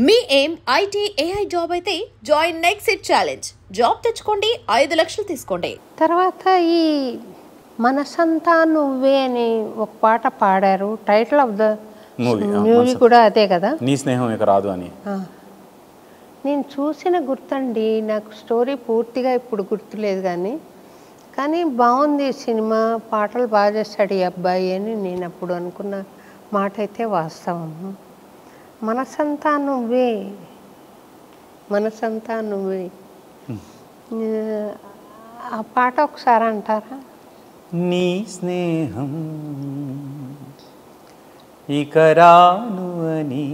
మీ ఏం IT AI job అయితే join next it challenge. Job తెచ్చుకోండి, 5 లక్షలు తీసుకోండి. తర్వాత ఈ మనసంతా నువ్వే అని ఒక పాట పాడారు. టైటిల్ ఆఫ్ ద మూవీ కూడా అదే కదా, నీ స్నేహం ఇక రాదు అని. నేను చూసిన గుర్తండి, నాకు స్టోరీ పూర్తిగా ఇప్పుడు గుర్తులేదు కానీ బాగుంది సినిమా, పాటలు బాగా చేస్తాడు ఈ అబ్బాయి అని నేను అప్పుడు అనుకున్న మాట అయితే వాస్తవం. మనసంతా నువ్వే, మనసంతా నువ్వే, ఆ పాట ఒకసారి అంటారా? నీ స్నేహం ఇక రాను అని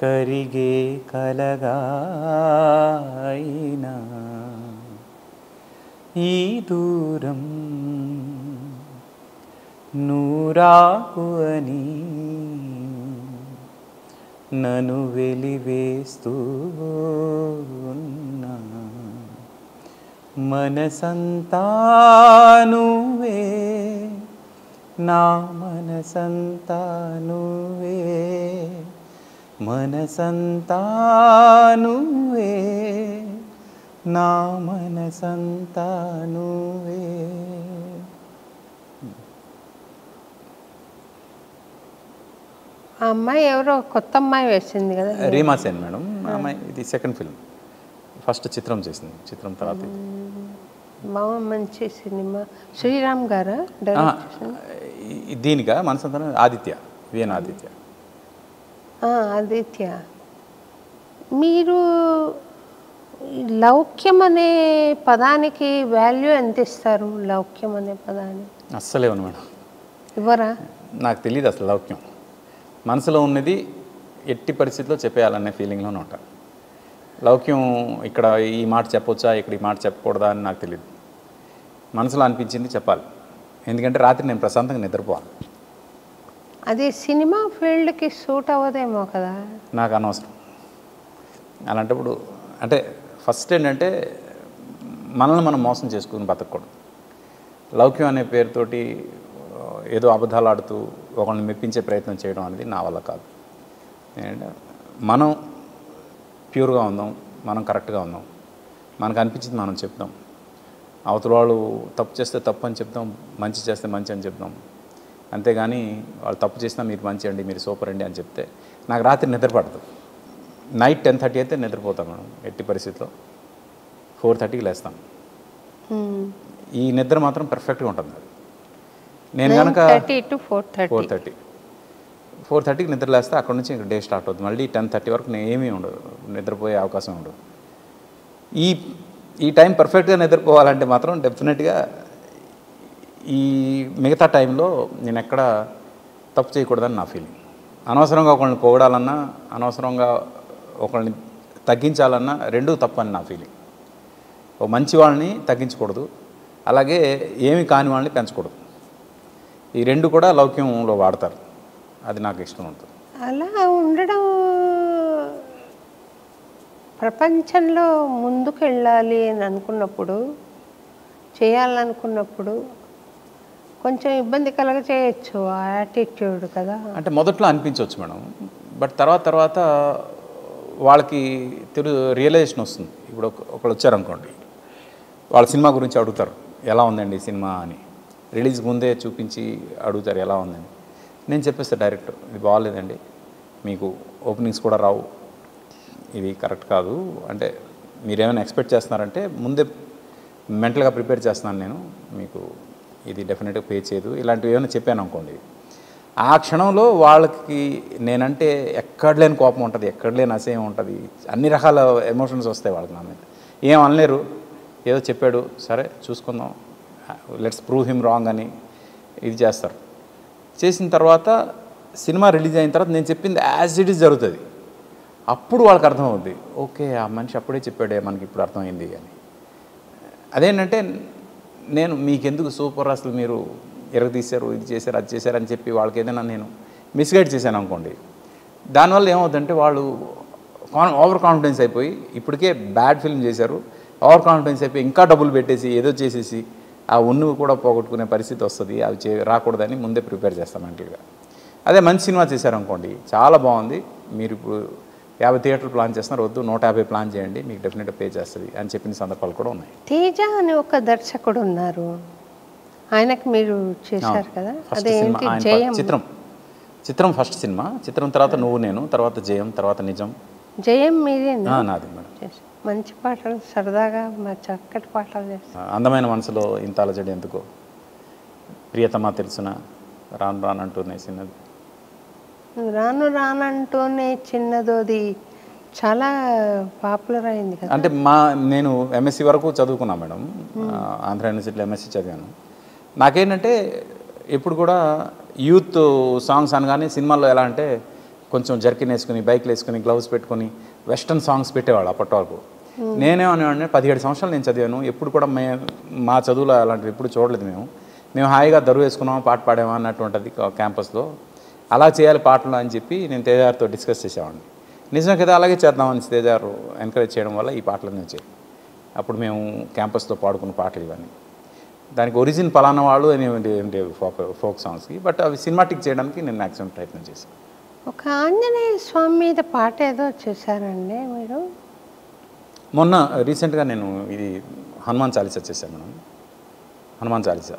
కరిగే కలగా అయినా ఈ దూరం నూరాకు అని నన్ను వెలివేస్తూ ఉన్నా. మనసంతా నువ్వే, నా మనసంతా నువ్వే, మనసంతా నువ్వే, నా మనసంతా నువ్వే. ఆ అమ్మాయి ఎవరో కొత్త అమ్మాయి వేసింది కదా, రీమా సేన్ మేడం. అమ్మాయి ఇది సెకండ్ ఫిల్మ్, ఫస్ట్ చిత్రం చేసింది, చిత్రం తర్వాత మంచి సినిమా. శ్రీరామ్ గారు దీనిగా మనసంతా ఆదిత్య, విఎన్ ఆదిత్య. ఆదిత్య, మీరు లౌక్యం అనే పదానికి వాల్యూ ఎంత ఇస్తారు? లౌక్యం అనే పదానికి అస్సలే ఉంది మేడం, ఇవ్వరా? నాకు తెలియదు అసలు లౌక్యం. మనసులో ఉన్నది ఎట్టి పరిస్థితిలో చెప్పేయాలనే ఫీలింగ్లోనే ఉంటాను. లౌక్యం ఇక్కడ ఈ మాట చెప్పొచ్చా, ఇక్కడ ఈ మాట చెప్పకూడదా అని నాకు తెలియదు. మనసులో అనిపించింది చెప్పాలి, ఎందుకంటే రాత్రి నేను ప్రశాంతంగా నిద్రపోవాలి. అది సినిమా ఫీల్డ్కి సూట్ అవ్వదేమో కదా. నాకు అనవసరం అలాంటప్పుడు. అంటే ఫస్ట్ ఏంటంటే మనల్ని మనం మోసం చేసుకుని బతకూడదు. లౌక్యం అనే పేరుతోటి ఏదో అబద్ధాలు ఆడుతూ ఒకరిని మెప్పించే ప్రయత్నం చేయడం అనేది నా వల్ల కాదు. మనం ప్యూర్గా ఉందాం, మనం కరెక్ట్గా ఉందాం, మనకు అనిపించింది మనం చెప్దాం. అవతల వాళ్ళు తప్పు చేస్తే తప్పు అని చెప్దాం, మంచి చేస్తే మంచి అని చెప్దాం. అంతేగాని వాళ్ళు తప్పు చేసినా మీరు మంచి అండి, మీరు సూపర్ అండి అని చెప్తే నాకు రాత్రి నిద్ర పడదు. నైట్ 10:30 అయితే నిద్రపోతాను మేడం, ఎట్టి పరిస్థితిలో 4:30కి లేస్తాను. ఈ నిద్ర మాత్రం పర్ఫెక్ట్గా ఉంటుంది. నేను కనుక 4:30కి నిద్ర లేస్తే అక్కడ నుంచి ఇంకా డే స్టార్ట్ అవుతుంది. మళ్ళీ 10:30 వరకు నేను ఏమీ ఉండదు, నిద్రపోయే అవకాశం ఉండదు. ఈ టైం పర్ఫెక్ట్గా నిద్రపోవాలంటే మాత్రం డెఫినెట్గా ఈ మిగతా టైంలో నేను ఎక్కడ తప్పు చేయకూడదని నా ఫీలింగ్. అనవసరంగా ఒకళ్ళని పొగడాలన్నా, అనవసరంగా ఒకళ్ళని తగ్గించాలన్నా రెండూ తప్పని నా ఫీలింగ్. ఓ మంచి వాళ్ళని తగ్గించకూడదు, అలాగే ఏమి కాని వాళ్ళని పెంచకూడదు. ఈ రెండు కూడా లౌక్యంలో వాడతారు, అది నాకు ఇష్టం ఉంటుంది. అలా ఉండడం ప్రపంచంలో ముందుకు వెళ్ళాలి అని అనుకున్నప్పుడు, చేయాలనుకున్నప్పుడు కొంచెం ఇబ్బంది కలగ చేయొచ్చు ఆ యాటిట్యూడ్ కదా. అంటే మొదట్లో అనిపించవచ్చు మేడం, బట్ తర్వాత వాళ్ళకి రియలైజేషన్ వస్తుంది. ఇప్పుడు ఒకళ్ళు వచ్చారనుకోండి, వాళ్ళ సినిమా గురించి అడుగుతారు, ఎలా ఉందండి సినిమా అని. రిలీజ్ ముందే చూపించి అడుగుతారు ఎలా ఉందని. నేను చెప్పేస్తాను డైరెక్ట్, ఇది బాగాలేదండి, మీకు ఓపెనింగ్స్ కూడా రావు, ఇది కరెక్ట్ కాదు. అంటే మీరేమైనా ఎక్స్పెక్ట్ చేస్తున్నారంటే ముందే మెంటల్గా ప్రిపేర్ చేస్తున్నాను నేను, మీకు ఇది డెఫినెట్గా పే చేయదు, ఇలాంటివి ఏమైనా చెప్పాను అనుకోండి. ఆ క్షణంలో వాళ్ళకి నేనంటే ఎక్కడ లేని కోపం ఉంటుంది, ఎక్కడ లేని అసహ్యం ఉంటుంది, అన్ని రకాల ఎమోషన్స్ వస్తాయి వాళ్ళకి నా మీద. ఏం అనలేరు, ఏదో చెప్పాడు సరే చూసుకుందాం, లెట్స్ ప్రూవ్ హిమ్ రాంగ్ అని ఇది చేస్తారు. చేసిన తర్వాత సినిమా రిలీజ్ అయిన తర్వాత నేను చెప్పింది యాజ్ ఇట్ ఈస్ జరుగుతుంది. అప్పుడు వాళ్ళకి అర్థమవుద్ది, ఓకే ఆ మనిషి అప్పుడే చెప్పాడే, మనకి ఇప్పుడు అర్థమైంది అని. అదేంటంటే నేను మీకెందుకు సూపర్, అసలు మీరు ఎరగదీశారు, ఇది చేశారు, అది చేశారు అని చెప్పి వాళ్ళకి ఏదైనా నేను మిస్గైడ్ చేశాను అనుకోండి, దానివల్ల ఏమవుతుందంటే వాళ్ళు ఓవర్ కాన్ఫిడెన్స్ అయిపోయి, ఇప్పటికే బ్యాడ్ ఫిల్మ్ చేశారు, ఓవర్ కాన్ఫిడెన్స్ అయిపోయి ఇంకా డబ్బులు పెట్టేసి ఏదో చేసేసి ఆ ఉన్నవి కూడా పోగొట్టుకునే పరిస్థితి వస్తుంది. అవి రాకూడదని ముందే ప్రిపేర్ చేస్తాం మెంటల్గా. అదే మంచి సినిమా చేశారనుకోండి, చాలా బాగుంది, మీరు ఇప్పుడు 50 థియేటర్లు ప్లాన్ చేస్తున్నారు, వద్దు 150 ప్లాన్ చేయండి, మీకు డెఫినెట్గా పే చేస్తుంది అని చెప్పిన సందర్భాలు కూడా ఉన్నాయి. తేజ అని ఒక దర్శకుడు ఉన్నారు, ఆయనకు మీరు చేశారు కదా, ఫస్ట్ సినిమా అదేంటి? ఆయన జయం. చిత్రం ఫస్ట్ సినిమా, చిత్రం తర్వాత నువ్వు నేను, తర్వాత జయం, తర్వాత నిజం. జయం మీరేనా? నాది మేడం. మంచి పాటలు, సరదాగా మా చక్కటి పాటలు చేస్తారు. అందమైన మనసులో ఇంత అలజడి ఎందుకో, ప్రియతమా తెలుసునా, రాను రానంటూనే చిన్నది. రాను రానంటూనే చిన్నదోది చాలా పాపులర్ అయింది కదా. అంటే నేను ఎంఎస్సి వరకు చదువుకున్నా మేడం, ఆంధ్ర యూనివర్సిటీలో ఎంఎస్సి చదివాను. నాకేంటంటే ఎప్పుడు కూడా యూత్ సాంగ్స్ అనగానే సినిమాల్లో ఎలా అంటే కొంచెం జర్కిన్ వేసుకుని, బైక్లు వేసుకుని, గ్లౌస్ పెట్టుకుని వెస్ట్రన్ సాంగ్స్ పెట్టేవాళ్ళు అప్పటి వరకు. నేనేమనేవాడిని, 17 సంవత్సరాలు నేను చదివాను, ఎప్పుడు కూడా మా చదువులో అలాంటివి ఎప్పుడు చూడలేదు. మేము హాయిగా దరువు వేసుకున్నాం, పాట పాడామా అన్నటువంటిది క్యాంపస్లో. అలా చేయాలి పాటలు అని చెప్పి నేను తేజారితో డిస్కస్ చేసేవాడిని. నిజమే కదా, అలాగే చేద్దామని తేజారు ఎంకరేజ్ చేయడం వల్ల ఈ పాటలన్నీ వచ్చాయి. అప్పుడు మేము క్యాంపస్లో పాడుకున్న పాటలు ఇవన్నీ. దానికి ఒరిజిన్ పలానా వాళ్ళు ఏంటి ఫోక్ సాంగ్స్కి, బట్ అవి సినిమాటిక్ చేయడానికి నేను మ్యాక్సిమం ప్రయత్నం చేశాను. ఒక ఆంజనేయ స్వామి మీద పాట ఏదో చేశారండి మీరు? మొన్న రీసెంట్గా నేను ఇది హనుమాన్ చాలీసా చేశాను మేడం. హనుమాన్ చాలీసా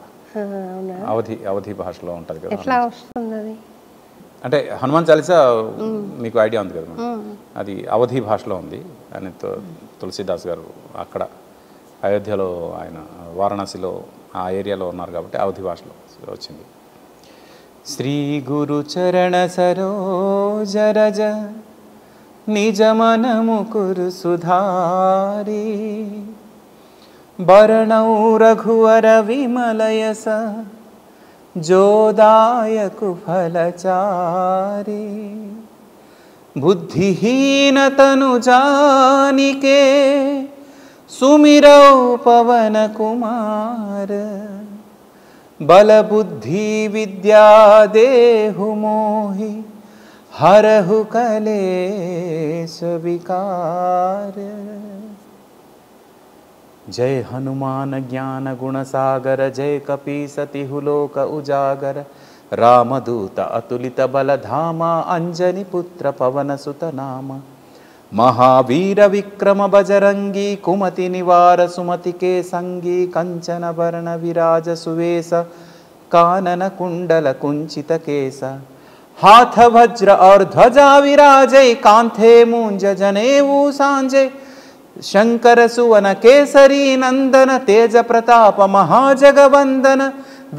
అవధి భాషలో ఉంటుంది కదా. ఎట్లా వస్తుంది అది? అంటే హనుమాన్ చాలీసా మీకు ఐడియా ఉంది కదా మేడం, అది అవధి భాషలో ఉంది. ఆయన తులసీదాస్ గారు అక్కడ అయోధ్యలో, ఆయన వారణాసిలో ఆ ఏరియాలో ఉన్నారు కాబట్టి అవధి భాషలో వచ్చింది. శ్రీ గురు చరణ సరోజ రజ నిజ మనము కురు సుధారి భరణౌ రఘువర విమలయస జోదాయకు ఫలచారి బుద్ధిహీనతను జానికే సుమిరౌ పవన కుమార బల బుద్ధి విద్యా దేహు మోహి హరహు కలేశ విकार. जय हनुमान ज्ञान गुण सागर जय कपी सतिहु लोक उजागर रामदूत अतुलित बल धामा अंजनी पुत्र पवन सुत नाम महावीर विक्रम बजरंगी कुमति निवार सुमति के संगी कंचन वर्ण विराज सुवेश कानन कुंडल कुंचित केस हाथ वज्र और ध्वजा विराजै कांथे मूंज जनेऊ सांजे शंकर सुवन केसरी नंदन तेज प्रताप महाजगवंदन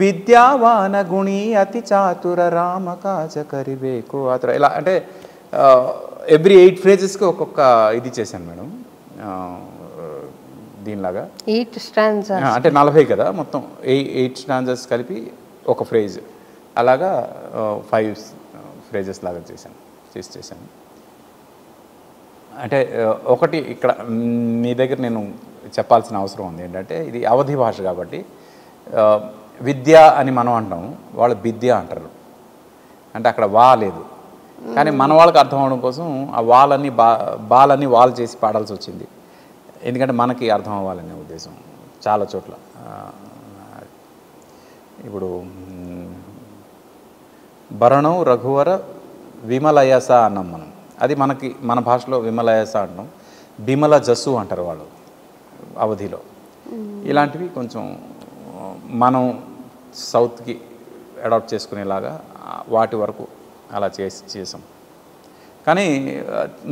विद्यावान गुणी अति चातुर राम काज करिबेको आतुर. ఇలా అంటే ఎవ్రీ 8 ఫ్రేజెస్కి ఒక్కొక్క ఇది చేశాను మేడం. దీనిలాగా 8 స్టాంజాస్ అంటే 40 కదా, మొత్తం 8 స్టాంజాస్ కలిపి ఒక ఫ్రేజ్, అలాగా 5 ఫ్రేజెస్ లాగా చేశాను. అంటే ఒకటి ఇక్కడ మీ దగ్గర నేను చెప్పాల్సిన అవసరం ఉంది ఏంటంటే, ఇది అవధి భాష కాబట్టి విద్య అని మనం అంటాం, వాళ్ళు విద్య అంటారు. అంటే అక్కడ వా లేదు, కానీ మన వాళ్ళకి అర్థం అవడం కోసం ఆ బాలన్నీ వాళ్ళు చేసి పాడాల్సి వచ్చింది. ఎందుకంటే మనకి అర్థం అవ్వాలనే ఉద్దేశం చాలా చోట్ల. ఇప్పుడు భరణం రఘువర విమలయస అన్నాం మనం, అది మన భాషలో విమలయస అంటాం. బిమల జస్సు అంటారు వాళ్ళు అవధిలో. ఇలాంటివి కొంచెం మనం సౌత్కి అడాప్ట్ చేసుకునేలాగా వాటి వరకు అలా చేసాం. కానీ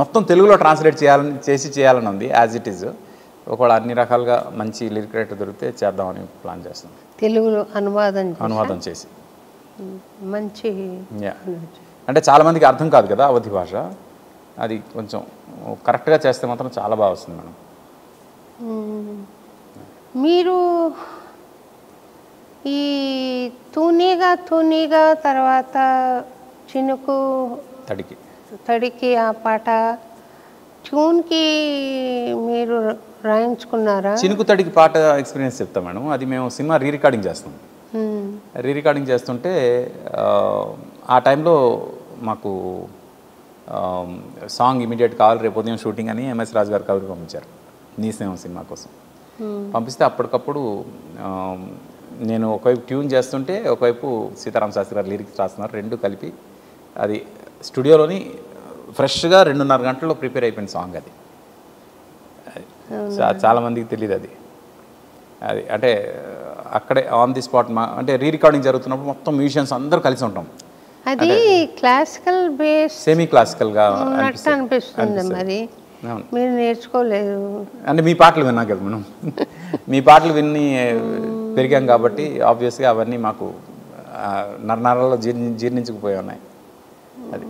మొత్తం తెలుగులో ట్రాన్స్లేట్ చేయాలని ఉంది యాజ్ ఇట్ ఈజ్. ఒకవేళ అన్ని రకాలుగా మంచి లిరిక్ రైటర్ దొరికితే చేద్దామని ప్లాన్ చేస్తాం. తెలుగులో అనువాదం చేసి మంచి. అంటే చాలామందికి అర్థం కాదు కదా అవధి భాష, అది కొంచెం కరెక్ట్గా చేస్తే మాత్రం చాలా బాగా వస్తుంది మేడం. మీరు ఈ తూనీగా తర్వాత చినుకు తడికి ఆ పాట ట్యూన్కి మీరు రాయించుకున్నారా? చినుకు తడికి పాట ఎక్స్పీరియన్స్ చెప్తాం మేడం. అది మేము సినిమా రికార్డింగ్ చేస్తాం. రికార్డింగ్ చేస్తుంటే ఆ టైంలో మాకు సాంగ్ ఇమీడియట్ కావాలి, రేపు ఉదయం షూటింగ్ అని ఎంఎస్ రాజు గారు కబురు పంపించారు నీ స్నేహం సినిమా కోసం. పంపిస్తే అప్పటికప్పుడు నేను ఒకవైపు ట్యూన్ చేస్తుంటే ఒకవైపు సీతారామ శాస్త్రి గారు లిరిక్స్ రాస్తున్నారు. రెండు కలిపి అది స్టూడియోలోని ఫ్రెష్గా 2.5 గంటల్లో ప్రిపేర్ అయిపోయిన సాంగ్ అది. చాలామందికి తెలియదు అది. అది అంటే అక్కడే ఆన్ ది స్పాట్ అంటే రీ రికార్డింగ్ జరుగుతున్నప్పుడు మొత్తం మ్యూజిషియన్స్ అందరూ కలిసి ఉంటాం. అది క్లాసికల్ బేస్ సెమీ క్లాసికల్గా అనిపిస్తుంది. మరి మీరు నేర్చుకోలేదు అంటే మీ పాటలు విన్నాం కదా మనం. మీ పాటలు విని పెరిగాం కాబట్టి ఆబ్వియస్గా అవన్నీ మాకు నరనరాల్లో జీర్ణించుకుపోయి ఉన్నాయి. అది